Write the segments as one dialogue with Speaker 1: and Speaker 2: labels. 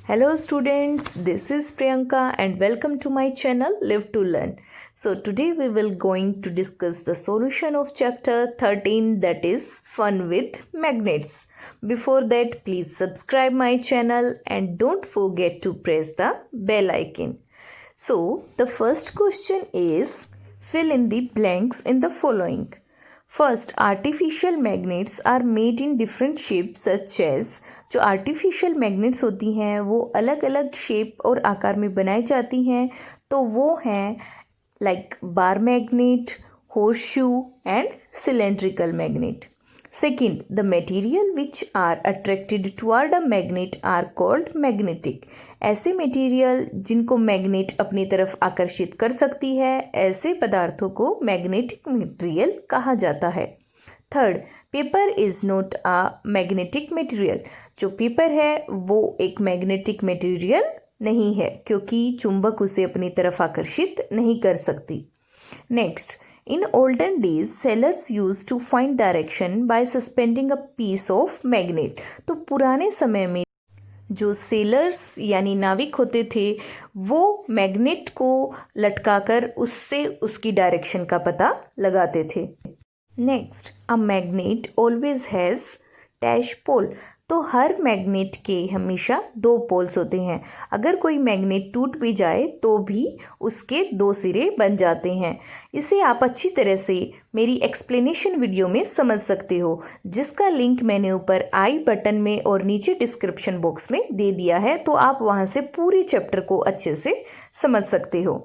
Speaker 1: Hello students, this is Priyanka and welcome to my channel Live to Learn. So today we will going to discuss the solution of chapter 13, that is fun with magnets. Before that, please subscribe my channel and don't forget to press the bell icon. So the first question is, fill in the blanks in the following. First, artificial magnets are made in different shapes such as, जो artificial magnets होती हैं वो अलग अलग shape और आकार में बनाई जाती हैं, तो वो हैं like bar magnet, horseshoe and cylindrical magnet. Second, the material which are attracted toward a magnet are called magnetic. ऐसे मटेरियल जिनको मैग्नेट अपनी तरफ आकर्षित कर सकती है, ऐसे पदार्थों को मैग्नेटिक मटेरियल कहा जाता है. Third, paper is not a magnetic material. जो पेपर है वो एक मैग्नेटिक मटेरियल नहीं है क्योंकि चुंबक उसे अपनी तरफ आकर्षित नहीं कर सकती. Next, in olden days, sailors used to find direction by suspending a piece of magnet. तो पुराने समय में जो सेलर्स यानी नाविक होते थे वो मैग्नेट को लटकाकर उससे उसकी डायरेक्शन का पता लगाते थे. Next, a magnet always has dash pole. तो हर मैग्नेट के हमेशा दो पोल्स होते हैं. अगर कोई मैग्नेट टूट भी जाए तो भी उसके दो सिरे बन जाते हैं. इसे आप अच्छी तरह से मेरी एक्सप्लेनेशन वीडियो में समझ सकते हो, जिसका लिंक मैंने ऊपर आई बटन में और नीचे डिस्क्रिप्शन बॉक्स में दे दिया है, तो आप वहां से पूरे चैप्टर को अच्छे से समझ सकते हो.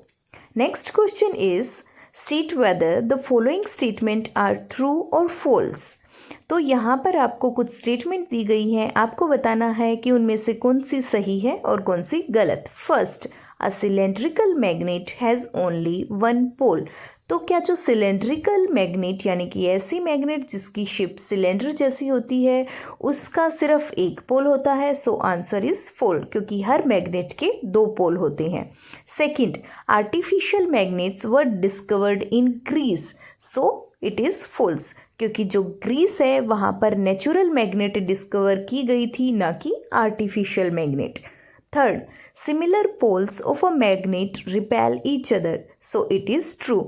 Speaker 1: Next question is, state whether the following statement are true और फॉल्स. तो यहाँ पर आपको कुछ स्टेटमेंट दी गई हैं, आपको बताना है कि उनमें से कौन सी सही है और कौन सी गलत. First, a cylindrical magnet has only one pole. तो क्या जो सिलेंड्रिकल मैग्नेट यानी कि ऐसी मैग्नेट जिसकी शेप सिलेंडर जैसी होती है उसका सिर्फ एक पोल होता है? सो आंसर इज फॉल्स, क्योंकि हर मैग्नेट के दो पोल होते हैं. Second, artificial magnets were discovered in Greece. So it is false, क्योंकि जो ग्रीस है वहाँ पर नेचुरल मैग्नेट डिस्कवर की गई थी, ना कि artificial magnet. Third, similar poles of a magnet repel each other. So it is true,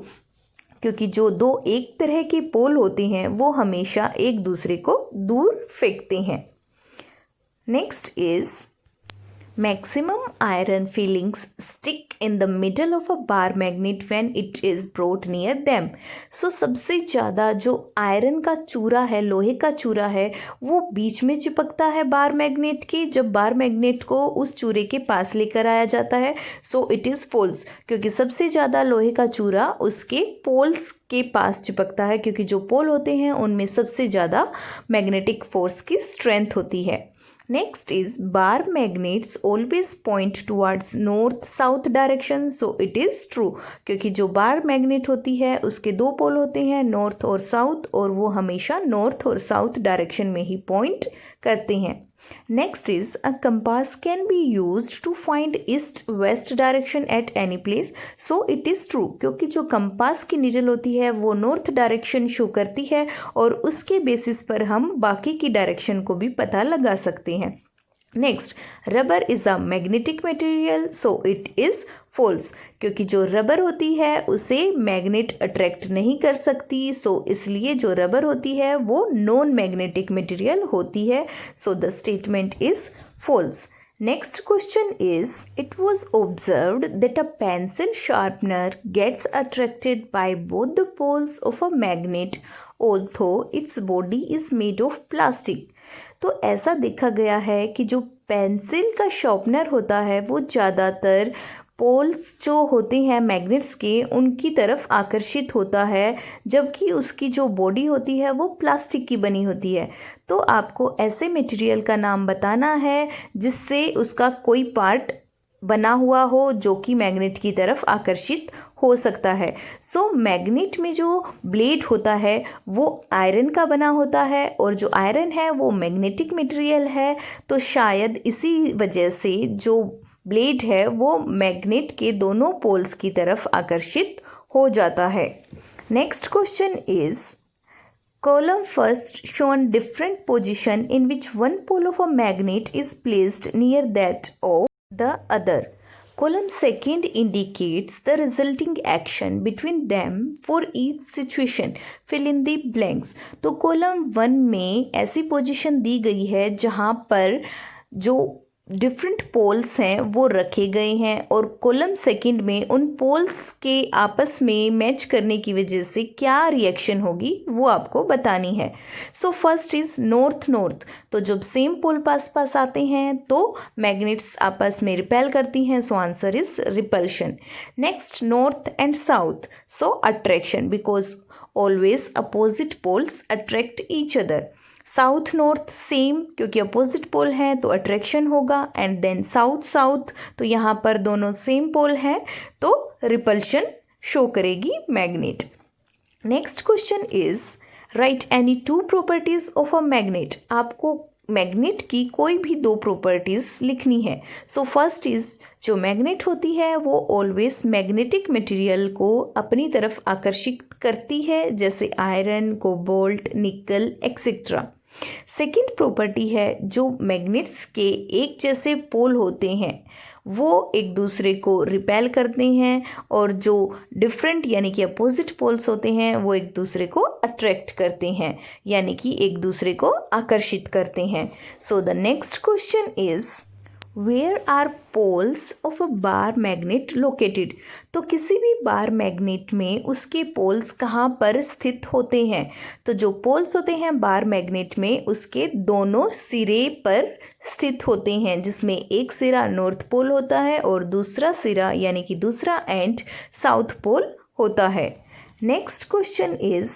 Speaker 1: क्योंकि जो दो एक तरह के पोल होते हैं वो हमेशा एक दूसरे को दूर फेंकते हैं. Next is, maximum iron fillings stick in the middle of a bar magnet when it is brought near them. So सबसे ज़्यादा जो आयरन का चूरा है, लोहे का चूरा है, वो बीच में चिपकता है बार मैग्नेट के जब बार मैग्नेट को उस चूरे के पास लेकर आया जाता है. सो इट इज़ फॉल्स, क्योंकि सबसे ज़्यादा लोहे का चूरा उसके पोल्स के पास चिपकता है, क्योंकि जो पोल होते हैं उनमें सबसे ज़्यादा मैग्नेटिक फोर्स की स्ट्रेंथ होती है. Next is, bar magnets always point towards north south direction. So it is true, क्योंकि जो बार मैग्नेट होती है उसके दो पोल होते हैं, नॉर्थ और साउथ, और वो हमेशा नॉर्थ और साउथ डायरेक्शन में ही पॉइंट करते हैं. Next is, a compass can be used to find east west direction at any place. So it is true, क्योंकि जो कंपास की निडल होती है वो नॉर्थ डायरेक्शन शो करती है और उसके बेसिस पर हम बाकी की डायरेक्शन को भी पता लगा सकते हैं. Next, rubber is a magnetic material. So it is false, क्योंकि जो रबर होती है उसे मैग्नेट अट्रैक्ट नहीं कर सकती. सो इसलिए जो रबर होती है वो नॉन मैग्नेटिक मटेरियल होती है. So the statement is false. Next question is, it was observed that a pencil sharpener gets attracted by both the poles of a magnet although its body is made of plastic. तो ऐसा देखा गया है कि जो pencil का sharpener होता है वो ज़्यादातर पोल्स जो होते हैं मैग्नेट्स के उनकी तरफ आकर्षित होता है, जबकि उसकी जो बॉडी होती है वो प्लास्टिक की बनी होती है. तो आपको ऐसे मटेरियल का नाम बताना है जिससे उसका कोई पार्ट बना हुआ हो जो कि मैग्नेट की तरफ आकर्षित हो सकता है. सो मैग्नेट में जो ब्लेड होता है वो आयरन का बना होता है और जो आयरन है वो मैग्नेटिक मटेरियल है. तो शायद इसी वजह से जो ब्लेड है वो मैग्नेट के दोनों पोल्स की तरफ आकर्षित हो जाता है. Next question is, Column first shown different position in which one pole of a magnet is placed near that of the other. Column second indicates the resulting action between them for each situation. Fill in the blanks. तो column 1 में ऐसी position दी गई है जहाँ पर जो different poles हैं वो रखे गए हैं और कॉलम सेकंड में उन पोल्स के आपस में मैच करने की वजह से क्या रिएक्शन होगी वो आपको बतानी है. So first is north north. तो जब सेम पोल पास पास आते हैं तो मैग्नेट्स आपस में रिपेल करती हैं. So answer is repulsion. Next north and south. So attraction because always opposite poles attract each other. South north same क्योंकि अपोजिट पोल हैं तो अट्रैक्शन होगा. एंड देन साउथ साउथ तो यहाँ पर दोनों सेम पोल हैं तो रिपल्शन शो करेगी magnet. Next question is right any two properties of a magnet. आपको मैग्नेट की कोई भी दो प्रॉपर्टीज़ लिखनी है. सो फर्स्ट इज़ जो मैग्नेट होती है वो ऑलवेज मैग्नेटिक मटेरियल को अपनी तरफ आकर्षित करती है जैसे आयरन, कोबाल्ट, निकल एक्सेट्रा. सेकंड प्रॉपर्टी है जो मैग्नेट्स के एक जैसे पोल होते हैं वो एक दूसरे को रिपेल करते हैं और जो डिफरेंट यानी कि अपोजिट पोल्स होते हैं वो एक दूसरे को अट्रैक्ट करते हैं यानी कि एक दूसरे को आकर्षित करते हैं. So the next question is where are poles of a bar magnet located. तो किसी भी बार मैग्नेट में उसके पोल्स कहाँ पर स्थित होते हैं. तो जो पोल्स होते हैं बार मैग्नेट में उसके दोनों सिरे पर स्थित होते हैं जिसमें एक सिरा नॉर्थ पोल होता है और दूसरा सिरा यानी कि दूसरा एंड साउथ पोल होता है. Next question is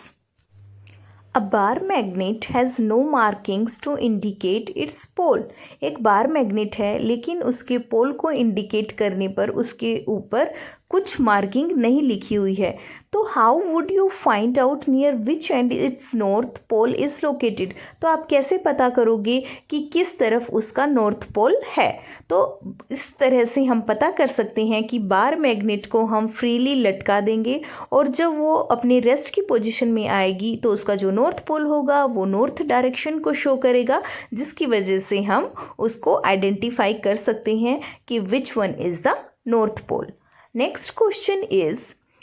Speaker 1: A bar magnet has no markings to indicate its pole. एक बार मैग्नेट है लेकिन उसके पोल को इंडिकेट करने पर उसके ऊपर कुछ मार्किंग नहीं लिखी हुई है. तो how would you find out near which end its north pole is located. तो आप कैसे पता करोगे कि किस तरफ उसका नॉर्थ पोल है. तो इस तरह से हम पता कर सकते हैं कि बार मैग्नेट को हम फ्रीली लटका देंगे और जब वो अपने रेस्ट की पोजीशन में आएगी तो उसका जो नॉर्थ पोल होगा वो नॉर्थ डायरेक्शन को शो करेगा जिसकी वजह से हम उसको आइडेंटिफाई कर सकते हैं कि which one is the north pole. Next question is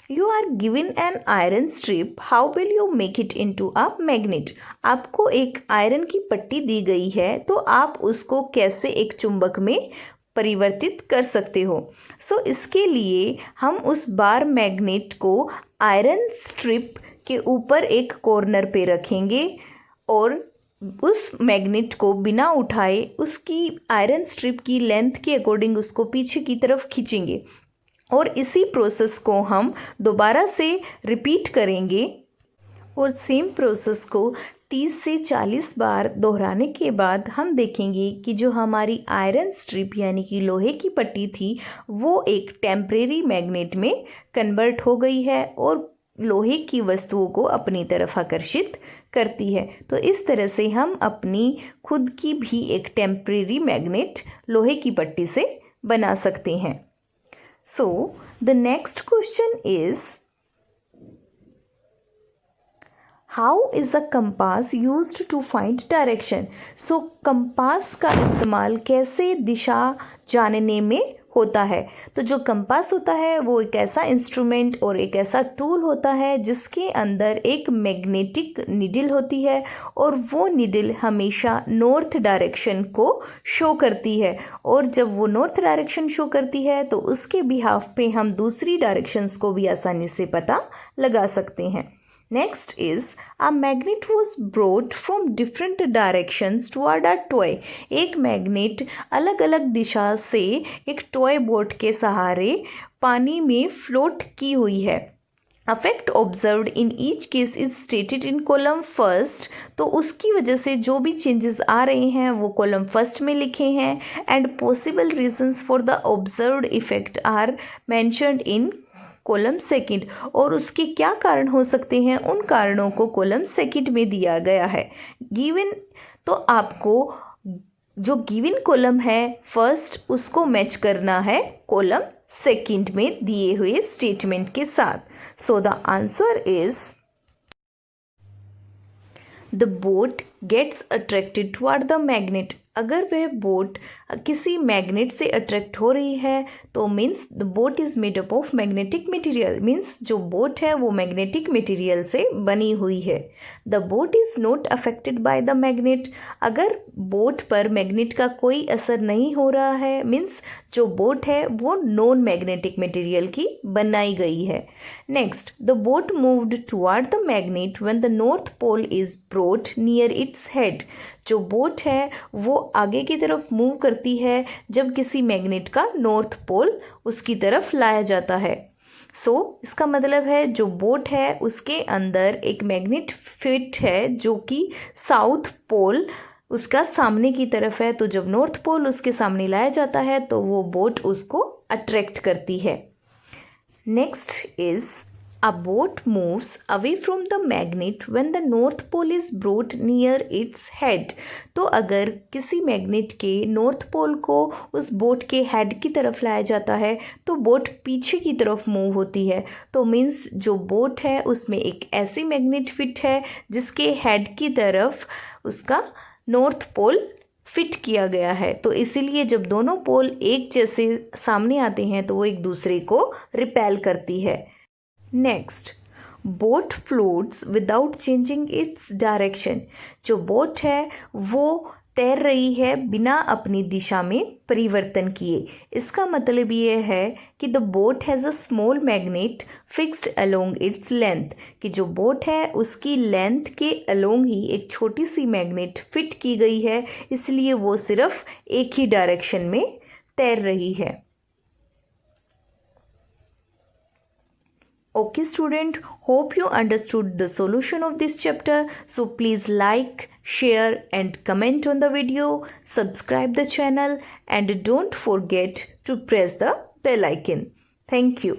Speaker 1: you are given an iron strip, how will you make it into a magnet. आपको एक आयरन की पट्टी दी गई है तो आप उसको कैसे एक चुंबक में परिवर्तित कर सकते हो. सो इसके लिए हम उस बार मैग्नेट को आयरन स्ट्रिप के ऊपर एक कॉर्नर पे रखेंगे और उस मैग्नेट को बिना उठाए उसकी आयरन स्ट्रिप की लेंथ के अकॉर्डिंग उसको पीछे की तरफ खींचेंगे और इसी प्रोसेस को हम दोबारा से रिपीट करेंगे और सेम प्रोसेस को 30 से 40 बार दोहराने के बाद हम देखेंगे कि जो हमारी आयरन स्ट्रिप यानी कि लोहे की पट्टी थी वो एक टेम्परेरी मैग्नेट में कन्वर्ट हो गई है और लोहे की वस्तुओं को अपनी तरफ आकर्षित करती है. तो इस तरह से हम अपनी खुद की भी एक टेम्परेरी मैग्नेट लोहे की पट्टी से बना सकते हैं. So, the next question is how is a compass used to find direction. So, compass का इस्तेमाल कैसे दिशा जानने में होता है. तो जो कंपास होता है वो एक ऐसा इंस्ट्रूमेंट और एक ऐसा टूल होता है जिसके अंदर एक मैग्नेटिक नीडल होती है और वो नीडल हमेशा नॉर्थ डायरेक्शन को शो करती है और जब वो नॉर्थ डायरेक्शन शो करती है तो उसके बिहाफ पे हम दूसरी डायरेक्शंस को भी आसानी से पता लगा सकते हैं. Next is a magnet was brought from different directions toward a toy. एक मैग्नेट अलग अलग दिशा से एक टॉय बोट के सहारे पानी में फ्लोट की हुई है. Affect observed in each case is stated in column first. तो उसकी वजह से जो भी चेंजेस आ रहे हैं वो कॉलम फर्स्ट में लिखे हैं and possible reasons for the observed effect are mentioned in column second. और उसके क्या कारण हो सकते हैं उन कारणों को कॉलम सेकंड में दिया गया है. गिवन तो आपको जो गिवन कॉलम है फर्स्ट उसको मैच करना है कॉलम सेकंड में दिए हुए स्टेटमेंट के साथ. So the answer is the boat gets attracted toward the magnet, अगर वह बोट किसी मैग्नेट से अट्रैक्ट हो रही है तो means the boat is made up of magnetic material, means जो बोट है वो मैग्नेटिक मटेरियल से बनी हुई है। The boat is not affected by the magnet, अगर बोट पर मैग्नेट का कोई असर नहीं हो रहा है मीन्स जो बोट है वो नॉन मैग्नेटिक मटेरियल की बनाई गई है। Next, the boat moved toward the magnet when the north pole is brought near its head, जो बोट है वो आगे की तरफ मूव करती है जब किसी मैग्नेट का नॉर्थ पोल उसकी तरफ लाया जाता है। इसका मतलब है जो बोट है उसके अंदर एक मैग्नेट फिट है जो कि साउथ पोल उसका सामने की तरफ है, तो जब नॉर्थ पोल उसके सामने लाया जाता है तो वो बोट उसको अट्रैक्ट करती है। Next is a boat moves away from the magnet when the north pole is brought near its head, तो अगर किसी मैग्नेट के नॉर्थ पोल को उस बोट के हेड की तरफ लाया जाता है तो बोट पीछे की तरफ मूव होती है, तो मीन्स जो बोट है उसमें एक ऐसी मैग्नेट फिट है जिसके हेड की तरफ उसका नॉर्थ पोल फिट किया गया है, तो इसीलिए जब दोनों पोल एक जैसे सामने आते हैं तो वो एक दूसरे को रिपेल करती है। Next, boat floats without changing its direction, जो बोट है वो तैर रही है बिना अपनी दिशा में परिवर्तन किए। इसका मतलब ये है कि the boat has a small magnet fixed along its length, कि जो बोट है उसकी लेंथ के अलोंग ही एक छोटी सी मैग्नेट फिट की गई है, इसलिए वो सिर्फ एक ही डायरेक्शन में तैर रही है। Okay student, hope you understood the solution of this chapter. So please like, share and comment on the video, subscribe the channel and don't forget to press the bell icon. Thank you.